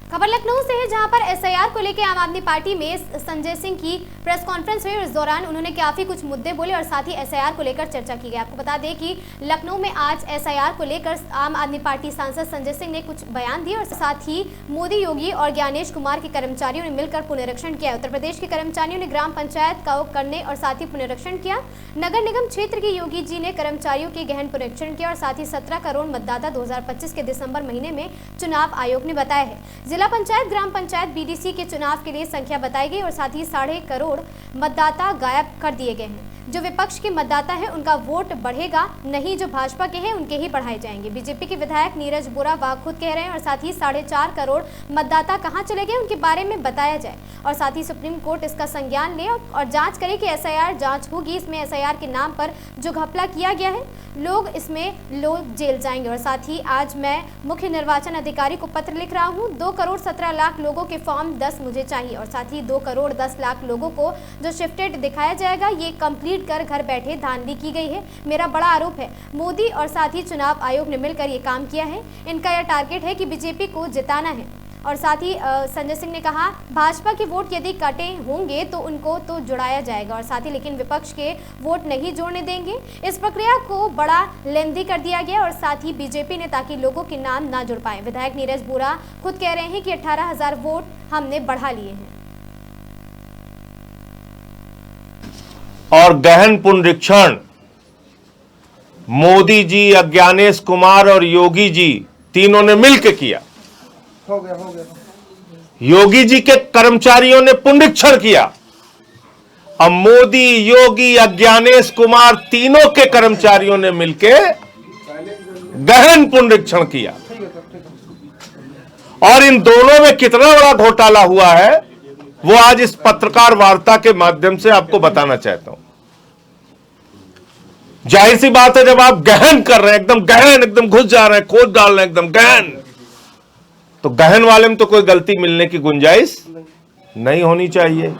खबर लखनऊ से है, जहां पर एसआईआर को लेकर आम आदमी पार्टी में संजय सिंह की प्रेस कॉन्फ्रेंस हुई। इस दौरान उन्होंने काफी कुछ मुद्दे बोले और साथ ही एसआईआर को लेकर चर्चा की गई। आपको बता दें कि लखनऊ में आज एसआईआर को लेकर आम आदमी पार्टी सांसद संजय सिंह ने कुछ बयान दिए और साथ ही मोदी, योगी और ज्ञानेश कुमार के कर्मचारियों ने मिलकर पुनरीक्षण किया। उत्तर प्रदेश के कर्मचारियों ने ग्राम पंचायत का करने और साथ ही पुनरीक्षण किया। नगर निगम क्षेत्र के योगी जी ने कर्मचारियों के गहन पुनरीक्षण किया और साथ ही 17 करोड़ मतदाता 2025 के दिसंबर महीने में चुनाव आयोग ने बताया है। जिला पंचायत, ग्राम पंचायत, बीडीसी के चुनाव के लिए संख्या बताई गई और साथ ही 3.5 करोड़ मतदाता गायब कर दिए गए हैं। जो विपक्ष के मतदाता है उनका वोट बढ़ेगा, नहीं जो भाजपा के हैं उनके ही बढ़ाए जाएंगे। बीजेपी के विधायक नीरज बोरा वह खुद कह रहे हैं और साथ ही 4.5 करोड़ मतदाता कहां चले गए उनके बारे में बताया जाए और साथ ही सुप्रीम कोर्ट इसका संज्ञान ले और जांच करे कि एसआईआर जांच होगी। इसमें एसआईआर के नाम पर जो घपला किया गया है, लोग जेल जाएंगे। और साथ ही आज मैं मुख्य निर्वाचन अधिकारी को पत्र लिख रहा हूं, 2 करोड़ 17 लाख लोगों के फॉर्म 10 मुझे चाहिए और साथ ही 2 करोड़ 10 लाख लोगों को जो शिफ्टेड दिखाया जाएगा, ये कंप्लीट कर घर बैठे धांधली की गई है। मेरा बड़ा आरोप है, मोदी और साथ ही चुनाव आयोग ने मिलकर ये काम किया है। इनका यह टारगेट है कि बीजेपी को जिताना है। और साथ ही संजय सिंह ने कहा, भाजपा के वोट यदि कटे होंगे तो उनको तो जुड़ाया जाएगा और साथ ही लेकिन विपक्ष के वोट नहीं जोड़ने देंगे। इस प्रक्रिया को बड़ा लेंदी कर दिया गया और साथ ही बीजेपी ने ताकि लोगों के नाम ना जुड़ पाए। विधायक नीरज बोरा खुद कह रहे हैं कि 18,000 वोट हमने बढ़ा लिए हैं। और गहन पुनरीक्षण मोदी जी, ज्ञानेश कुमार और योगी जी तीनों ने मिलकर किया। हो गया। योगी जी के कर्मचारियों ने पुनरीक्षण किया। अब मोदी, योगी, ज्ञानेश कुमार तीनों के कर्मचारियों ने मिलकर गहन पुनरीक्षण किया। और इन दोनों में कितना बड़ा घोटाला हुआ है वो आज इस पत्रकार वार्ता के माध्यम से आपको बताना चाहता हूं। जाहिर सी बात है, जब आप गहन कर रहे हैं, एकदम गहन, एकदम घुस जा रहे हैं, खोद डाल रहे हैं, एकदम गहन, तो गहन वाले में तो कोई गलती मिलने की गुंजाइश नहीं होनी चाहिए।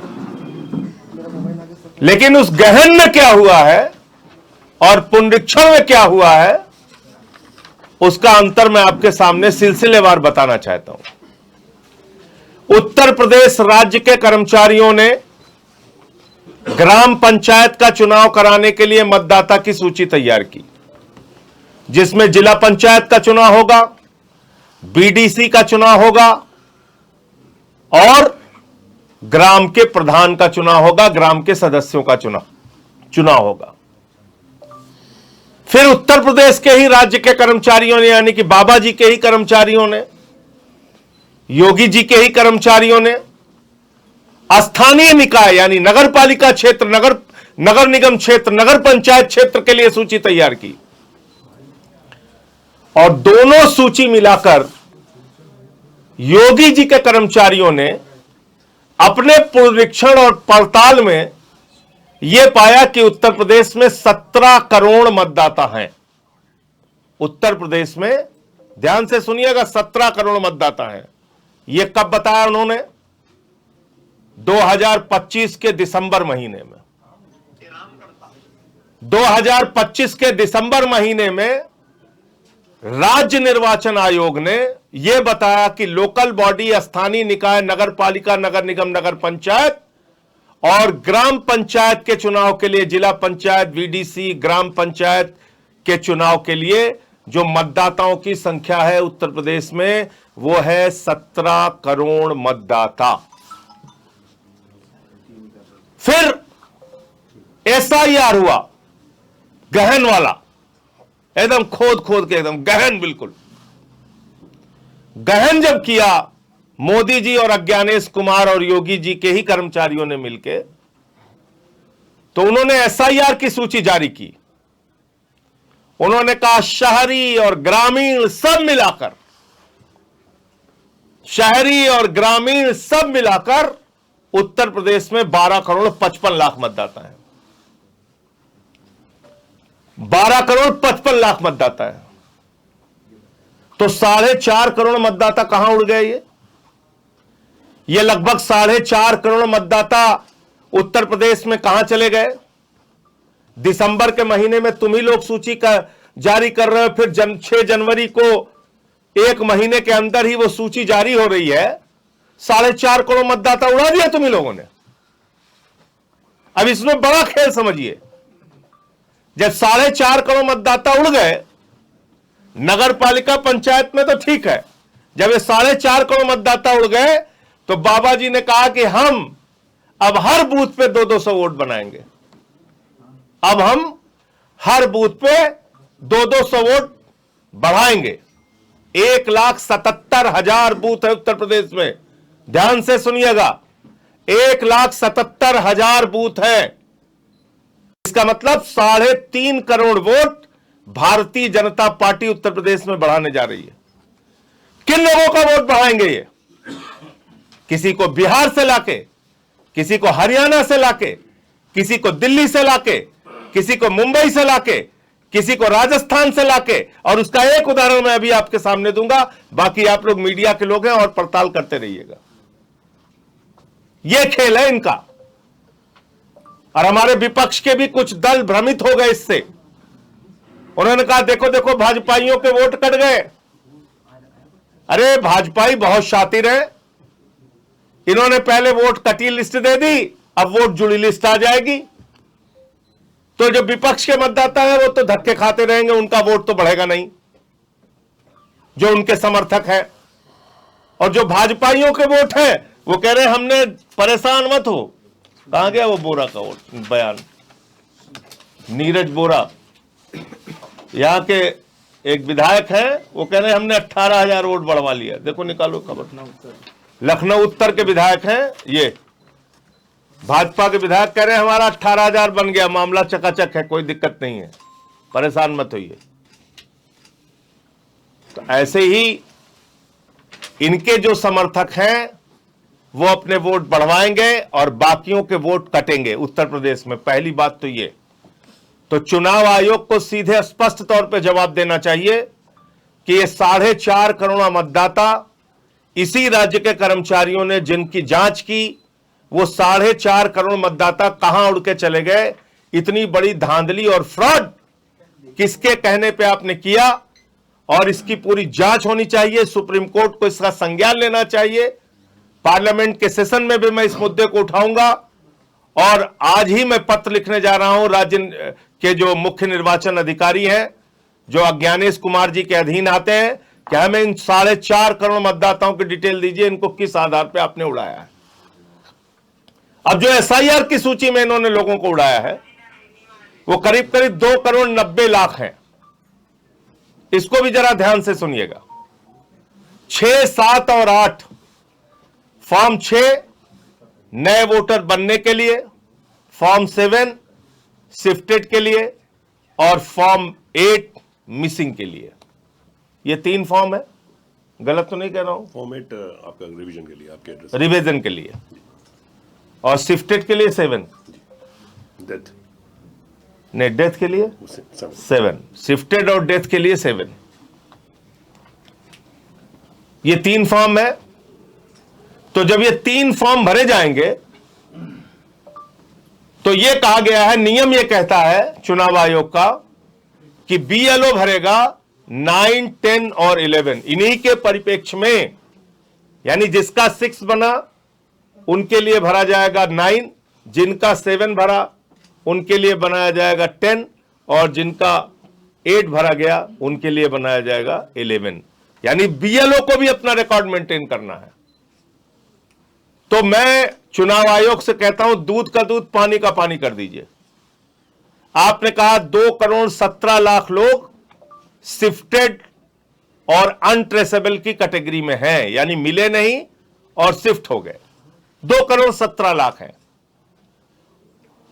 लेकिन उस गहन में क्या हुआ है और पुनरीक्षण में क्या हुआ है, उसका अंतर मैं आपके सामने सिलसिलेवार बताना चाहता हूं। उत्तर प्रदेश राज्य के कर्मचारियों ने ग्राम पंचायत का चुनाव कराने के लिए मतदाता की सूची तैयार की, जिसमें जिला पंचायत का चुनाव होगा, बीडीसी का चुनाव होगा और ग्राम के प्रधान का चुनाव होगा, ग्राम के सदस्यों का चुनाव होगा। फिर उत्तर प्रदेश के ही राज्य के कर्मचारियों ने, यानी कि बाबा जी के ही कर्मचारियों ने, योगी जी के ही कर्मचारियों ने स्थानीय निकाय यानी नगर पालिका क्षेत्र, नगर निगम क्षेत्र, नगर पंचायत क्षेत्र के लिए सूची तैयार की और दोनों सूची मिलाकर योगी जी के कर्मचारियों ने अपने पुनरीक्षण और पड़ताल में यह पाया कि उत्तर प्रदेश में 17 करोड़ मतदाता हैं। उत्तर प्रदेश में, ध्यान से सुनिएगा, 17 करोड़ मतदाता हैं। यह कब बताया उन्होंने? 2025 के दिसंबर महीने में। 2025 के दिसंबर महीने में राज्य निर्वाचन आयोग ने यह बताया कि लोकल बॉडी, स्थानीय निकाय, नगर पालिका, नगर निगम, नगर पंचायत और ग्राम पंचायत के चुनाव के लिए, जिला पंचायत, बीडीसी, ग्राम पंचायत के चुनाव के लिए जो मतदाताओं की संख्या है उत्तर प्रदेश में, वो है 17 करोड़ मतदाता। फिर एसआईआर हुआ, गहन वाला, एकदम खोद के, एकदम गहन, बिल्कुल गहन जब किया मोदी जी और ज्ञानेश कुमार और योगी जी के ही कर्मचारियों ने मिलकर, तो उन्होंने एसआईआर की सूची जारी की। उन्होंने कहा शहरी और ग्रामीण सब मिलाकर, शहरी और ग्रामीण सब मिलाकर उत्तर प्रदेश में 12 करोड़ 55 लाख मतदाता हैं। 12 करोड़ 55 लाख मतदाता है। तो 4.5 करोड़ मतदाता कहां उड़ गए? ये लगभग 4.5 करोड़ मतदाता उत्तर प्रदेश में कहां चले गए? दिसंबर के महीने में तुम ही लोग सूची का जारी कर रहे हो, फिर 6 जनवरी को 1 महीने के अंदर ही वो सूची जारी हो रही है। 4.5 करोड़ मतदाता उड़ा दिया तुम ही लोगों ने। अब इसमें बड़ा खेल समझिए, जब 4.5 करोड़ मतदाता उड़ गए नगर पालिका पंचायत में तो ठीक है, जब ये 4.5 करोड़ मतदाता उड़ गए तो बाबा जी ने कहा कि हम अब हर बूथ पे 200 वोट बनाएंगे। अब हम हर बूथ पे 200 वोट बढ़ाएंगे। 1,77,000 बूथ है उत्तर प्रदेश में, ध्यान से सुनिएगा, 1,77,000 बूथ है। इसका मतलब 3.5 करोड़ वोट भारतीय जनता पार्टी उत्तर प्रदेश में बढ़ाने जा रही है। किन लोगों का वोट बढ़ाएंगे ये? किसी को बिहार से लाके, किसी को हरियाणा से लाके, किसी को दिल्ली से लाके, किसी को मुंबई से लाके, किसी को राजस्थान से लाके, और उसका एक उदाहरण मैं अभी आपके सामने दूंगा, बाकी आप लोग मीडिया के लोग हैं और पड़ताल करते रहिएगा। यह खेल है इनका। और हमारे विपक्ष के भी कुछ दल भ्रमित हो गए इससे। उन्होंने कहा देखो देखो भाजपाइयों के वोट कट गए। अरे भाजपाई बहुत शातिर है, इन्होंने पहले वोट कटी लिस्ट दे दी, अब वोट जुड़ी लिस्ट आ जाएगी, तो जो विपक्ष के मतदाता है वो तो धक्के खाते रहेंगे, उनका वोट तो बढ़ेगा नहीं, जो उनके समर्थक है। और जो भाजपाइयों के वोट है वो कह रहे हैं हमने, परेशान मत हो। कहां गया वो बोरा का वोट बयान, नीरज बोरा, यहां के एक विधायक है, वो कह रहे हैं हमने 18,000 वोट बढ़वा लिया। देखो निकालो खबर। लखनऊ उत्तर के विधायक हैं ये, भाजपा के विधायक कह रहे हैं हमारा 18,000 बन गया, मामला चकाचक है, कोई दिक्कत नहीं है, परेशान मत होइए। तो ऐसे ही इनके जो समर्थक हैं वो अपने वोट बढ़वाएंगे और बाकियों के वोट कटेंगे उत्तर प्रदेश में। पहली बात तो ये, तो चुनाव आयोग को सीधे स्पष्ट तौर पे जवाब देना चाहिए कि ये 4.5 करोड़ मतदाता, इसी राज्य के कर्मचारियों ने जिनकी जांच की, वो 4.5 करोड़ मतदाता कहां उड़ के चले गए? इतनी बड़ी धांधली और फ्रॉड किसके कहने पे आपने किया? और इसकी पूरी जांच होनी चाहिए, सुप्रीम कोर्ट को इसका संज्ञान लेना चाहिए। पार्लियामेंट के सेशन में भी मैं इस मुद्दे को उठाऊंगा, और आज ही मैं पत्र लिखने जा रहा हूं राज्य के जो मुख्य निर्वाचन अधिकारी हैं, जो अज्ञानेश कुमार जी के अधीन आते हैं, कि हमें इन 4.5 करोड़ मतदाताओं की डिटेल दीजिए, इनको किस आधार पे आपने उड़ाया है। अब जो SIR की सूची में इन्होंने लोगों को उड़ाया है वो करीब करीब 2 करोड़ 90 लाख है। इसको भी जरा ध्यान से सुनिएगा। 6, 7 और 8 फॉर्म 6 नए वोटर बनने के लिए, फॉर्म 7 शिफ्टेड के लिए, और फॉर्म 8 मिसिंग के लिए। ये 3 फॉर्म है, गलत तो नहीं कह रहा हूं? फॉर्म 8 आपका रिवीजन के लिए, आपके एड्रेस रिवीजन के लिए, और शिफ्टेड के लिए 7, डेथ नहीं डेथ के लिए 7, शिफ्टेड और डेथ के लिए 7। ये 3 फॉर्म है। तो जब ये 3 फॉर्म भरे जाएंगे तो ये कहा गया है, नियम ये कहता है चुनाव आयोग का, कि BLO भरेगा 9, 10 और 11। इन्हीं के परिप्रेक्ष्य में, यानी जिसका 6 बना उनके लिए भरा जाएगा 9, जिनका 7 भरा उनके लिए बनाया जाएगा 10, और जिनका 8 भरा गया उनके लिए बनाया जाएगा 11। यानी BLO को भी अपना रिकॉर्ड मेंटेन करना है। तो मैं चुनाव आयोग से कहता हूं, दूध का दूध पानी का पानी कर दीजिए। आपने कहा 2 करोड़ 17 लाख लोग शिफ्टेड और अनट्रेसेबल की कैटेगरी में हैं, यानी मिले नहीं और शिफ्ट हो गए। 2 करोड़ 17 लाख हैं,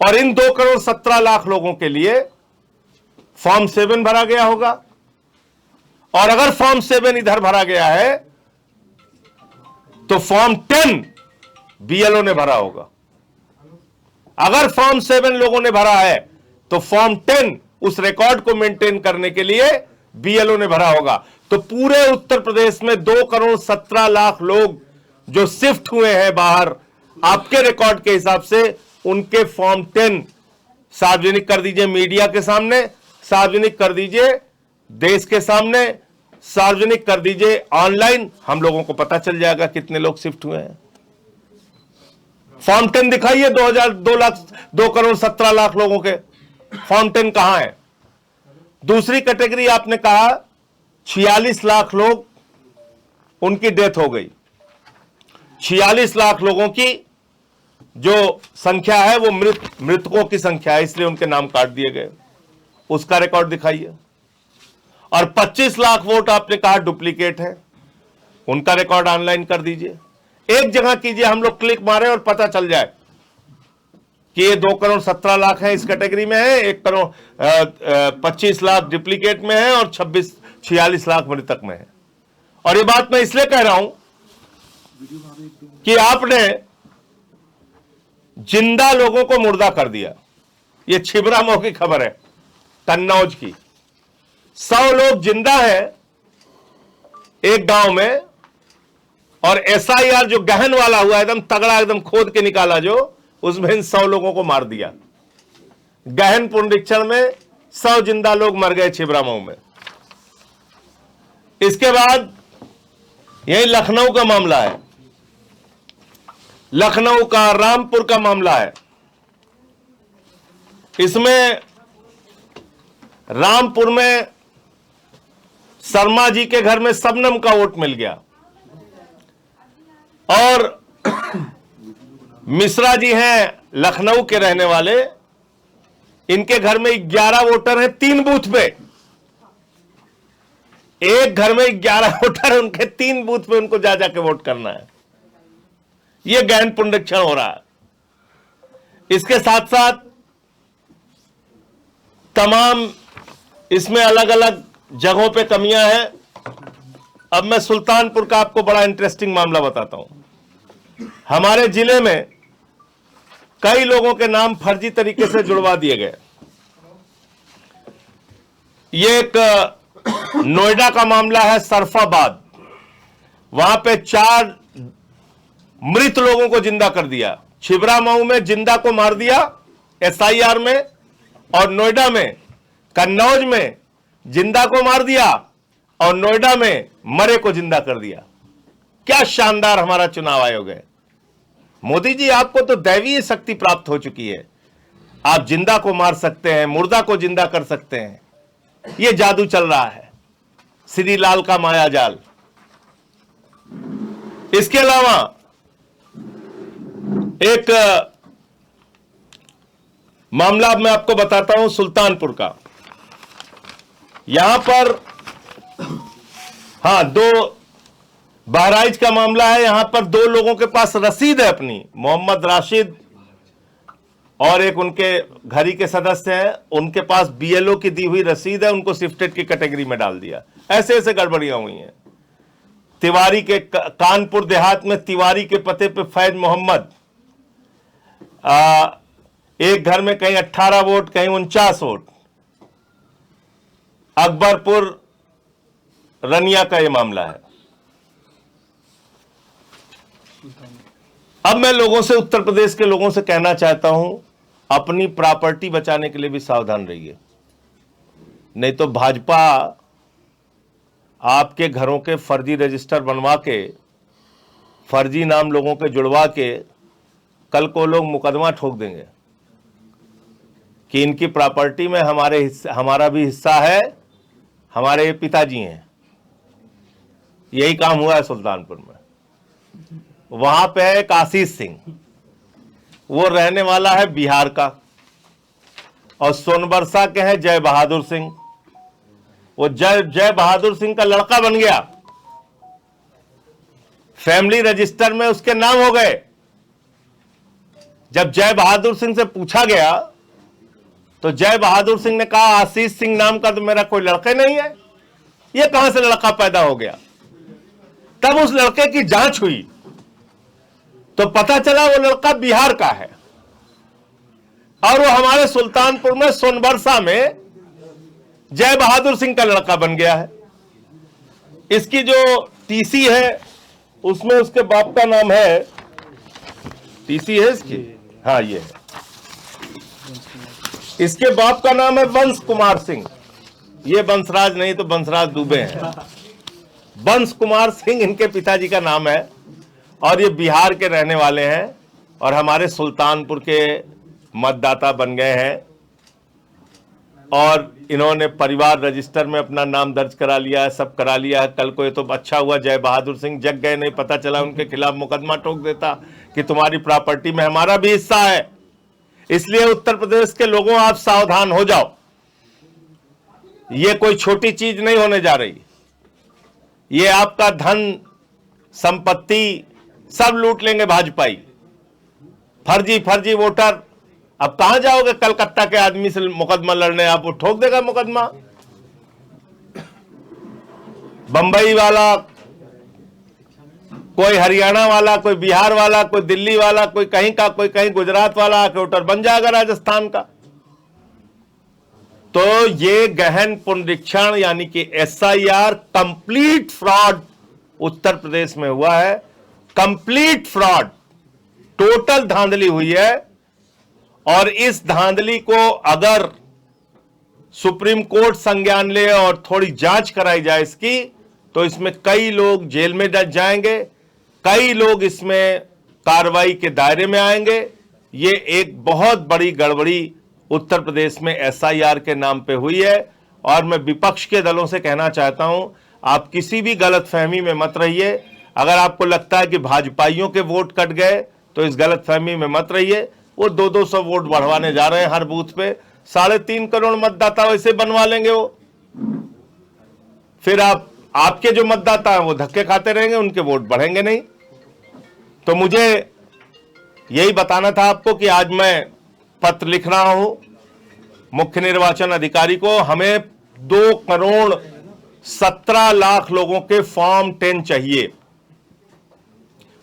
और इन 2 करोड़ 17 लाख लोगों के लिए फॉर्म 7 भरा गया होगा। और अगर फॉर्म 7 इधर भरा गया है तो फॉर्म 10 BLO ने भरा होगा। अगर फॉर्म 7 लोगों ने भरा है तो फॉर्म 10 उस रिकॉर्ड को मेंटेन करने के लिए BLO ने भरा होगा। तो पूरे उत्तर प्रदेश में 2 करोड़ 17 लाख लोग जो शिफ्ट हुए हैं बाहर, आपके रिकॉर्ड के हिसाब से उनके फॉर्म 10 सार्वजनिक कर दीजिए, मीडिया के सामने सार्वजनिक कर दीजिए, देश के सामने सार्वजनिक कर दीजिए ऑनलाइन, हम लोगों को पता चल जाएगा कितने लोग शिफ्ट हुए हैं। फॉर्म 10 दिखाइए, 2 करोड़ 17 लाख लोगों के फॉर्म 10 कहां है? दूसरी कैटेगरी आपने कहा 46 लाख लोग, उनकी डेथ हो गई। 46 लाख लोगों की जो संख्या है वो मृतकों की संख्या है, इसलिए उनके नाम काट दिए गए। उसका रिकॉर्ड दिखाइए। और 25 लाख वोट आपने कहा डुप्लीकेट है, उनका रिकॉर्ड ऑनलाइन कर दीजिए। एक जगह कीजिए, हम लोग क्लिक मारे और पता चल जाए कि ये 2 करोड़ 17 लाख है, इस कैटेगरी में है, 1 करोड़ 25 लाख डुप्लीकेट में है और 46 लाख मृतक में है। और ये बात मैं इसलिए कह रहा हूं कि आपने जिंदा लोगों को मुर्दा कर दिया। ये छिबरामऊ की खबर है, कन्नौज की। 100 लोग जिंदा है एक गांव में, और SIR जो गहन वाला हुआ, एकदम तगड़ा, एकदम खोद के निकाला, जो उसमें इन 100 लोगों को मार दिया। गहन पुनरीक्षण में 100 जिंदा लोग मर गए छिबरामऊ में। इसके बाद यही लखनऊ का मामला है, लखनऊ का रामपुर का मामला है। इसमें रामपुर में शर्मा जी के घर में शबनम का वोट मिल गया, और मिश्रा जी हैं लखनऊ के रहने वाले, इनके घर में 11 वोटर हैं 3 बूथ पे। एक घर में 11 वोटर है, उनके 3 बूथ पे उनको जा जाके वोट करना है। यह गहन पुनरीक्षण हो रहा है। इसके साथ साथ तमाम इसमें अलग अलग जगहों पे कमियां हैं। अब मैं सुल्तानपुर का आपको बड़ा इंटरेस्टिंग मामला बताता हूं। हमारे जिले में कई लोगों के नाम फर्जी तरीके से जुड़वा दिए गए। ये एक नोएडा का मामला है, सरफाबाद। वहां पे 4 मृत लोगों को जिंदा कर दिया। छिबरामऊ में जिंदा को मार दिया SIR में, और नोएडा में, कन्नौज में जिंदा को मार दिया, और नोएडा में मरे को जिंदा कर दिया। क्या शानदार हमारा चुनाव आयोग है। मोदी जी, आपको तो दैवीय शक्ति प्राप्त हो चुकी है। आप जिंदा को मार सकते हैं, मुर्दा को जिंदा कर सकते हैं। यह जादू चल रहा है, श्री लाल का माया जाल। इसके अलावा एक मामला मैं आपको बताता हूं सुल्तानपुर का। यहां पर हाँ, 2 बहराइच का मामला है। यहां पर 2 लोगों के पास रसीद है अपनी, मोहम्मद राशिद और एक उनके घर ही के सदस्य हैं, उनके पास BLO की दी हुई रसीद है, उनको शिफ्टेड की कैटेगरी में डाल दिया। ऐसे ऐसे गड़बड़ियां हुई हैं। तिवारी के कानपुर देहात में तिवारी के पते पे फैज मोहम्मद, एक घर में कहीं 18 वोट, कहीं 49 वोट। अकबरपुर रनिया का यह मामला है। अब मैं लोगों से, उत्तर प्रदेश के लोगों से कहना चाहता हूं, अपनी प्रॉपर्टी बचाने के लिए भी सावधान रहिए। नहीं तो भाजपा आपके घरों के फर्जी रजिस्टर बनवा के, फर्जी नाम लोगों के जुड़वा के, कल को लोग मुकदमा ठोक देंगे कि इनकी प्रॉपर्टी में हमारा भी हिस्सा है, हमारे पिताजी हैं। यही काम हुआ है सुल्तानपुर में। वहां पे है एक आशीष सिंह, वो रहने वाला है बिहार का, और सोनबरसा के हैं जय बहादुर सिंह। वो जय बहादुर सिंह का लड़का बन गया, फैमिली रजिस्टर में उसके नाम हो गए। जब जय बहादुर सिंह से पूछा गया तो जय बहादुर सिंह ने कहा, आशीष सिंह नाम का तो मेरा कोई लड़का नहीं है, ये कहां से लड़का पैदा हो गया। तब उस लड़के की जांच हुई तो पता चला वो लड़का बिहार का है, और वो हमारे सुल्तानपुर में सोनबरसा में जय बहादुर सिंह का लड़का बन गया है। इसकी जो TC है उसमें उसके बाप का नाम है, TC है इसकी, हाँ ये है, इसके बाप का नाम है वंश कुमार सिंह। ये बंसराज नहीं तो बंसराज दुबे हैं। वंश कुमार सिंह इनके पिताजी का नाम है और ये बिहार के रहने वाले हैं और हमारे सुल्तानपुर के मतदाता बन गए हैं और इन्होंने परिवार रजिस्टर में अपना नाम दर्ज करा लिया है, सब करा लिया है। कल को ये तो अच्छा हुआ जय बहादुर सिंह जग गए, नहीं पता चला उनके खिलाफ मुकदमा ठोक देता कि तुम्हारी प्रॉपर्टी में हमारा भी हिस्सा है। इसलिए उत्तर प्रदेश के लोगों, आप सावधान हो जाओ, ये कोई छोटी चीज नहीं होने जा रही। ये आपका धन संपत्ति सब लूट लेंगे भाजपाई, फर्जी फर्जी वोटर। अब कहां जाओगे कलकत्ता के आदमी से मुकदमा लड़ने, आप वो ठोक देगा मुकदमा। बंबई वाला, कोई हरियाणा वाला, कोई बिहार वाला, कोई दिल्ली वाला, कोई कहीं का, कोई कहीं गुजरात वाला आके वोटर बन जाएगा राजस्थान का। तो ये गहन पुनरीक्षण यानी कि SIR complete fraud Uttar Pradesh में हुआ है। कंप्लीट फ्रॉड, टोटल धांधली हुई है और इस धांधली को अगर सुप्रीम कोर्ट संज्ञान ले और थोड़ी जांच कराई जाए इसकी, तो इसमें कई लोग जेल में जाएंगे, कई लोग इसमें कार्रवाई के दायरे में आएंगे। ये एक बहुत बड़ी गड़बड़ी उत्तर प्रदेश में एसआईआर के नाम पे हुई है और मैं विपक्ष के दलों से कहना चाहता हूं, आप किसी भी गलतफहमी में मत रहिए। अगर आपको लगता है कि भाजपाइयों के वोट कट गए तो इस गलतफहमी में मत रहिए। वो 200 वोट बढ़वाने जा रहे हैं हर बूथ पे, 3.5 करोड़ मतदाता वैसे बनवा लेंगे वो। फिर आपके जो मतदाता हैं वो धक्के खाते रहेंगे, उनके वोट बढ़ेंगे नहीं। तो मुझे यही बताना था आपको कि आज मैं पत्र लिख रहा हूं मुख्य निर्वाचन अधिकारी को। हमें 2,17,00,000 लोगों के फॉर्म 10 चाहिए,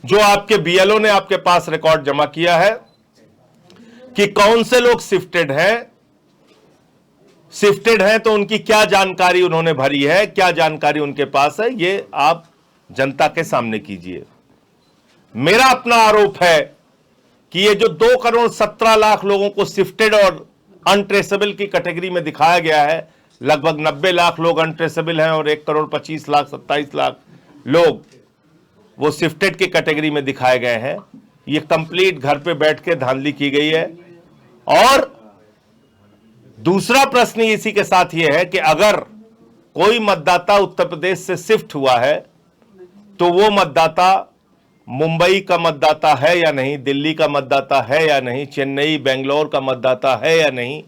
जो आपके बीएलओ ने आपके पास रिकॉर्ड जमा किया है कि कौन से लोग शिफ्टेड हैं तो उनकी क्या जानकारी उन्होंने भरी है, क्या जानकारी उनके पास है, ये आप जनता के सामने कीजिए। मेरा अपना आरोप है कि ये जो 2,17,00,000 लोगों को शिफ्टेड और अनट्रेसेबल की कैटेगरी में दिखाया गया है, लगभग 90 लाख लोग अनट्रेसेबल हैं और 1,25,27,00,000 लोग वो शिफ्टेड की कैटेगरी में दिखाए गए हैं। ये कंप्लीट घर पे बैठ के धांधली की गई है। और दूसरा प्रश्न इसी के साथ ये है कि अगर कोई मतदाता उत्तर प्रदेश से शिफ्ट हुआ है तो वो मतदाता मुंबई का मतदाता है या नहीं, दिल्ली का मतदाता है या नहीं, चेन्नई बेंगलोर का मतदाता है या नहीं,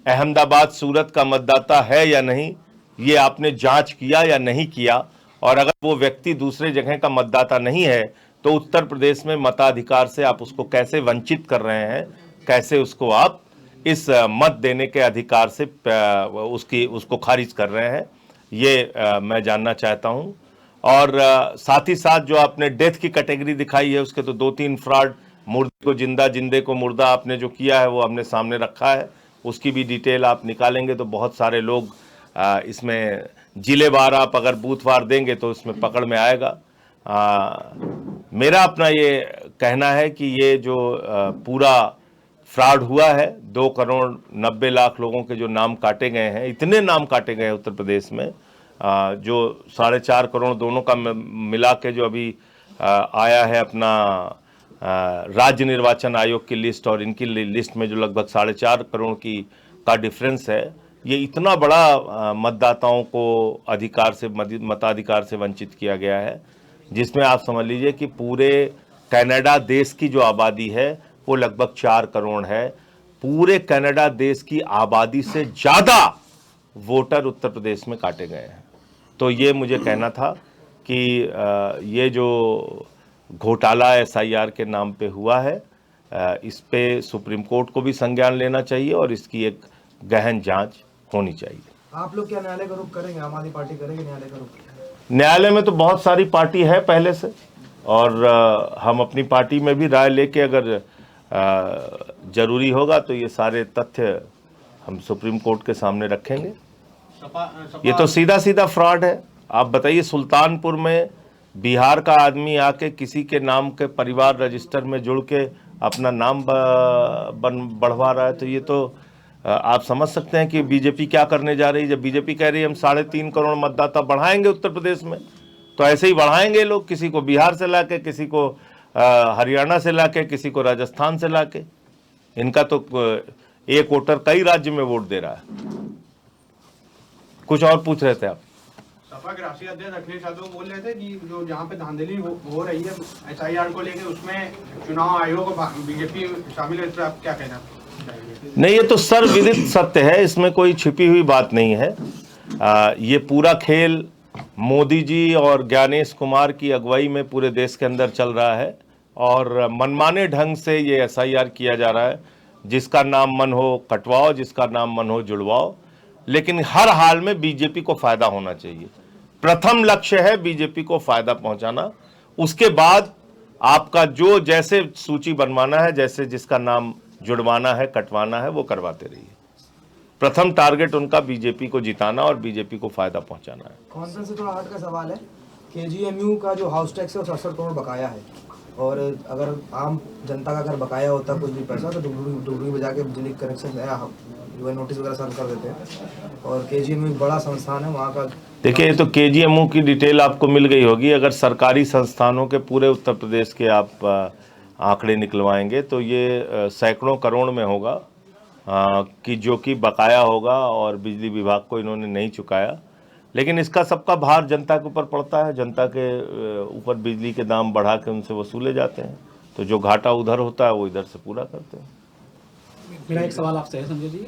अहमदाबाद सूरत का मतदाता है या नहीं, ये आपने जांच किया या नहीं किया। और अगर वो व्यक्ति दूसरे जगह का मतदाता नहीं है तो उत्तर प्रदेश में मताधिकार से आप उसको कैसे वंचित कर रहे हैं, कैसे उसको आप इस मत देने के अधिकार से उसको खारिज कर रहे हैं, ये मैं जानना चाहता हूं। और साथ ही साथ जो आपने डेथ की कैटेगरी दिखाई है उसके तो 2-3 फ्रॉड, मुर्दे को जिंदा, जिंदे को मुर्दा आपने जो किया है वो हमने सामने रखा है, उसकी भी डिटेल आप निकालेंगे तो बहुत सारे लोग इसमें जिलेवार आप अगर बूथवार देंगे तो इसमें पकड़ में आएगा। मेरा अपना ये कहना है कि ये जो पूरा फ्रॉड हुआ है, 2,90,00,000 लोगों के जो नाम काटे गए हैं, इतने नाम काटे गए हैं उत्तर प्रदेश में, जो 4.5 करोड़ दोनों का मिला के जो अभी आया है अपना राज्य निर्वाचन आयोग की लिस्ट और इनकी लिस्ट में जो लगभग 4.5 करोड़ की का डिफरेंस है, ये इतना बड़ा मतदाताओं को अधिकार से, मताधिकार से वंचित किया गया है, जिसमें आप समझ लीजिए कि पूरे कनाडा देश की जो आबादी है वो लगभग 4 करोड़ है। पूरे कनाडा देश की आबादी से ज़्यादा वोटर उत्तर प्रदेश में काटे गए हैं। तो ये मुझे कहना था कि ये जो घोटाला एसआईआर के नाम पे हुआ है, इस पे सुप्रीम कोर्ट को भी संज्ञान लेना चाहिए और इसकी एक गहन जांच होनी चाहिए। आप लोग क्या न्यायालय का रुख करेंगे? आम आदमी पार्टी करेगी न्यायालय का रुख? न्यायालय में तो बहुत सारी पार्टी है पहले से, और हम अपनी पार्टी में भी राय लेके अगर जरूरी होगा तो ये सारे तथ्य हम सुप्रीम कोर्ट के सामने रखेंगे। ये तो सीधा सीधा फ्रॉड है। आप बताइए, सुल्तानपुर में बिहार का आदमी आके किसी के नाम के परिवार रजिस्टर में जुड़ के अपना नाम बढ़वा रहा है, तो ये तो आप समझ सकते हैं कि बीजेपी क्या करने जा रही है। जब बीजेपी कह रही है हम 3.5 करोड़ मतदाता बढ़ाएंगे उत्तर प्रदेश में, तो ऐसे ही बढ़ाएंगे लोग, किसी को बिहार से लाके, किसी को हरियाणा से लाके, किसी को राजस्थान से लाके। इनका तो एक वोटर कई राज्य में वोट दे रहा है। कुछ और पूछ रहे थे आप? सपा के राष्ट्रीय अध्यक्ष अखिलेश यादव बोल रहे थे कि जो जहाँ पे धांधली हो रही है SIR को लेकर, उसमें चुनाव आयोग बीजेपी शामिल है। इस पर आप क्या कहना चाहिए? नहीं, ये तो सर्वविदित सत्य है, इसमें कोई छिपी हुई बात नहीं है। ये पूरा खेल मोदी जी और ज्ञानेश कुमार की अगुवाई में पूरे देश के अंदर चल रहा है और मनमाने ढंग से ये SIR किया जा रहा है। जिसका नाम मन हो कटवाओ, जिसका नाम मन हो जुड़वाओ, लेकिन हर हाल में बीजेपी को फायदा होना चाहिए। प्रथम लक्ष्य है बीजेपी को फायदा पहुंचाना। उसके बाद आपका जो जैसे सूची बनवाना है, जैसे जिसका नाम जुड़वाना है, कटवाना है, वो करवाते रहिए। प्रथम टारगेट उनका बीजेपी को जिताना और बीजेपी को फायदा पहुंचाना है। कॉन्फ्रेंस से थोड़ा हट का सवाल है, KGMU का जो हाउस टैक्स है वो 67 करोड़ बकाया है, और अगर आम जनता का अगर बकाया होता कुछ भी पैसा तो डुगडुगी बजा के बिजली कनेक्शन नोटिस वगैरह सर्व कर देते हैं। और KGMU बड़ा संस्थान है वहाँ का। देखिए, ये तो KGMU की डिटेल आपको मिल गई होगी। अगर सरकारी संस्थानों के पूरे उत्तर प्रदेश के आप आंकड़े निकलवाएंगे तो ये सैकड़ों करोड़ में होगा कि जो कि बकाया होगा और बिजली विभाग को इन्होंने नहीं चुकाया। लेकिन इसका सबका भार जनता के ऊपर पड़ता है। जनता के ऊपर बिजली के दाम बढ़ा के उनसे वसूले जाते हैं, तो जो घाटा उधर होता है वो इधर से पूरा करते हैं। मेरा एक सवाल आपसे है संजय जी,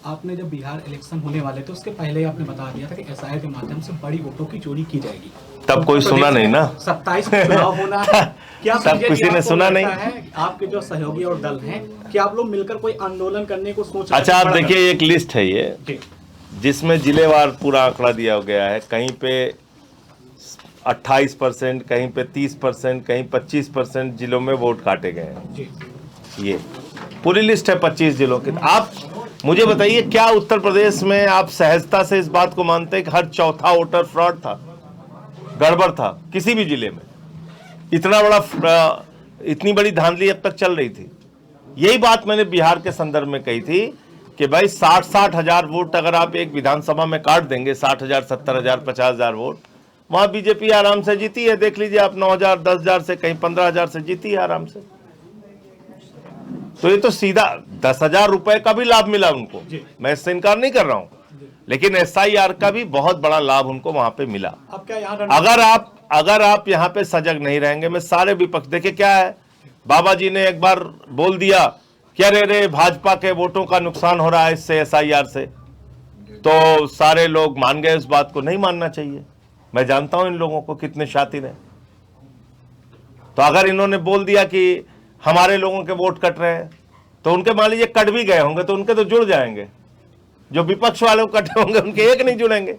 आपने जब बिहार इलेक्शन होने वाले थे उसके पहले ही आपने बता दिया था कि SIR के माध्यम से बड़ी वोटों की चोरी की जाएगी। तब कोई सुना नहीं ना। 27 को चुनाव होना है, क्या तब किसी ने सुना नहीं है? आपके जो सहयोगी और दल हैं, क्या आप लोग मिलकर कोई आंदोलन करने को सोच? अच्छा, आप देखिए, एक लिस्ट है ये जिसमें जिलेवार पूरा आंकड़ा दिया गया है। कहीं पे 28%, कहीं पे 30%, कहीं 25% जिलों में वोट काटे गए हैं। ये पूरी लिस्ट है 25 जिलों की। आप मुझे बताइए, क्या उत्तर प्रदेश में आप सहजता से इस बात को मानते हैं कि हर चौथा वोटर फ्रॉड था, गड़बड़ था? किसी भी जिले में इतनी बड़ी धांधली अब तक चल रही थी। यही बात मैंने बिहार के संदर्भ में कही थी कि भाई 60 हजार वोट अगर आप एक विधानसभा में काट देंगे, 60,000, 70,000, 50,000 वोट, वहां बीजेपी आराम से जीती है। देख लीजिए आप, 9,000, 10,000 से, कहीं 15,000 से जीती है आराम से। तो ये तो सीधा 10,000 रुपए का भी लाभ मिला उनको, मैं इससे इनकार नहीं कर रहा हूं, लेकिन SIR का भी बहुत बड़ा लाभ उनको वहां पे मिला। अब क्या यहाँ अगर आप यहाँ पे सजग नहीं रहेंगे, मैं सारे विपक्ष, देखिए क्या है, बाबा जी ने एक बार बोल दिया कि अरे भाजपा के वोटों का नुकसान हो रहा है इससे, SIR से, तो सारे लोग मान गए। इस बात को नहीं मानना चाहिए। मैं जानता हूं इन लोगों को कितने शातिर हैं। तो अगर इन्होंने बोल दिया कि हमारे लोगों के वोट कट रहे हैं, तो उनके मान लीजिए कट भी गए होंगे तो उनके तो जुड़ जाएंगे। जो विपक्ष वालों कटे होंगे उनके एक नहीं जुड़ेंगे।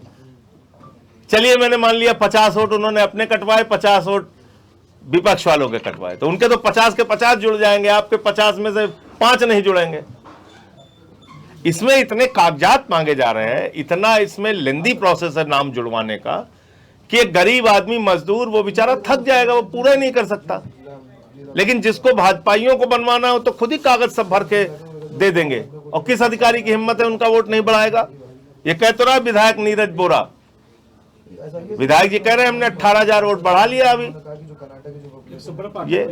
चलिए, मैंने मान लिया 50 वोट उन्होंने अपने कटवाए, 50 वोट विपक्ष वालों के कटवाए, तो उनके तो 50 के 50 जुड़ जाएंगे, आपके 50 में से 5 नहीं जुड़ेंगे। इसमें इतने कागजात मांगे जा रहे हैं, इतना इसमें लेंदी प्रोसेस है नाम जुड़वाने का, कि एक गरीब आदमी, मजदूर, वो बेचारा थक जाएगा, वो पूरा ही नहीं कर सकता। लेकिन जिसको भाजपाइयों को बनवाना हो तो खुद ही कागज सब भर के दे देंगे, और किस अधिकारी की हिम्मत है उनका वोट नहीं बढ़ाएगा? ये कह तो रहा है विधायक नीरज बोरा, विधायक जी कह रहे हैं हमने 18,000 वोट बढ़ा लिया अभी। ये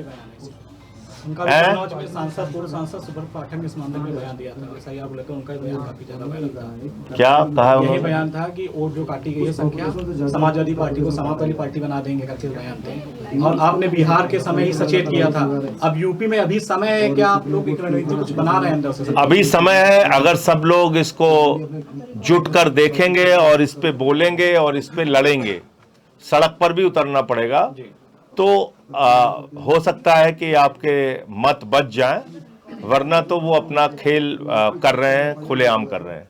उनका सांसद, पूर्व सांसद सुब्रत पाठक ने इस मामले में बयान दिया था, SIR को लेकर उनका बयान काफी ज्यादा वायरल था। क्या कहा? यही बयान था कि वोट जो काटी गई है संख्या, समाजवादी पार्टी को समाजवादी पार्टी बना देंगे करके बयान थे। और आपने बिहार के समय ही सचेत किया था। अब यूपी में अभी समय है, क्या आप लोग एक रणनीति कुछ बना रहे हैं अंदर से? अभी समय है, अगर सब लोग इसको जुट कर देखेंगे और इस पे बोलेंगे और इस पे लड़ेंगे, सड़क पर भी उतरना पड़ेगा, तो हो सकता है कि आपके मत बच जाएं, वरना तो वो अपना खेल कर रहे हैं, खुलेआम कर रहे हैं।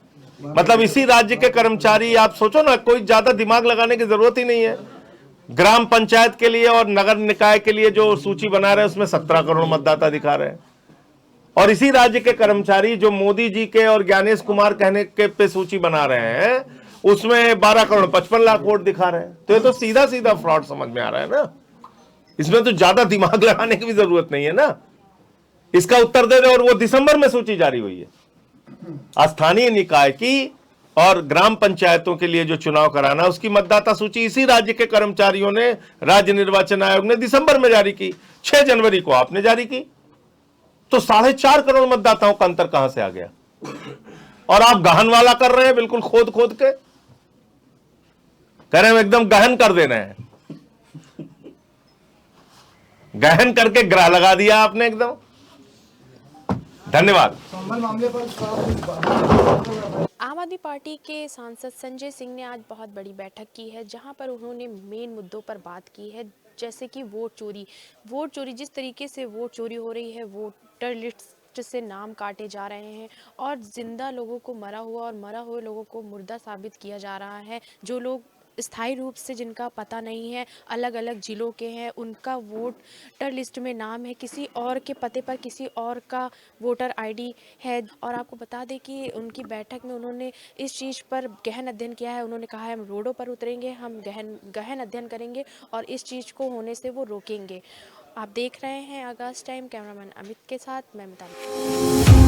मतलब इसी राज्य के कर्मचारी, आप सोचो ना, कोई ज्यादा दिमाग लगाने की जरूरत ही नहीं है। ग्राम पंचायत के लिए और नगर निकाय के लिए जो सूची बना रहे हैं उसमें 17 करोड़ मतदाता दिखा रहे हैं, और इसी राज्य के कर्मचारी जो मोदी जी के और ज्ञानेश कुमार कहने के पे सूची बना रहे हैं उसमें 12 करोड़ 55 लाख वोट दिखा रहे हैं। तो ये तो सीधा सीधा फ्रॉड समझ में आ रहा है ना। इसमें तो ज्यादा दिमाग लगाने की भी जरूरत नहीं है ना। इसका उत्तर दे दे। और वो दिसंबर में सूची जारी हुई है। स्थानीय निकाय की और ग्राम पंचायतों के लिए जो चुनाव कराना, उसकी मतदाता सूची इसी राज्य के कर्मचारियों ने, राज्य निर्वाचन आयोग ने दिसंबर में जारी की, 6 जनवरी को आपने जारी की। तो 4.5 करोड़ मतदाताओं का अंतर कहां से आ गया? और आप गहन वाला कर रहे हैं, बिल्कुल खोद खोद के कह रहे हैं, एकदम गहन कर दे रहे हैं। गहन करके ग्रह लगा दिया आपने एकदम। धन्यवाद। मामले पर आम आदमी पार्टी के सांसद संजय सिंह ने आज बहुत बड़ी बैठक की है, जहां पर उन्होंने मेन मुद्दों पर बात की है, जैसे कि वोट चोरी, जिस तरीके से वोट चोरी हो रही है, वोटर लिस्ट से नाम काटे जा रहे हैं और जिंदा लोगों को मरा हुआ और मरा हुए लोगों को मुर्दा साबित किया जा रहा है। जो लोग स्थायी रूप से जिनका पता नहीं है, अलग अलग जिलों के हैं, उनका वोटर लिस्ट में नाम है, किसी और के पते पर किसी और का वोटर आईडी है। और आपको बता दें कि उनकी बैठक में उन्होंने इस चीज़ पर गहन अध्ययन किया है। उन्होंने कहा है हम रोडों पर उतरेंगे, हम गहन अध्ययन करेंगे और इस चीज़ को होने से वो रोकेंगे। आप देख रहे हैं आगाज़ टाइम, कैमरामैन अमित के साथ मैं मिताली।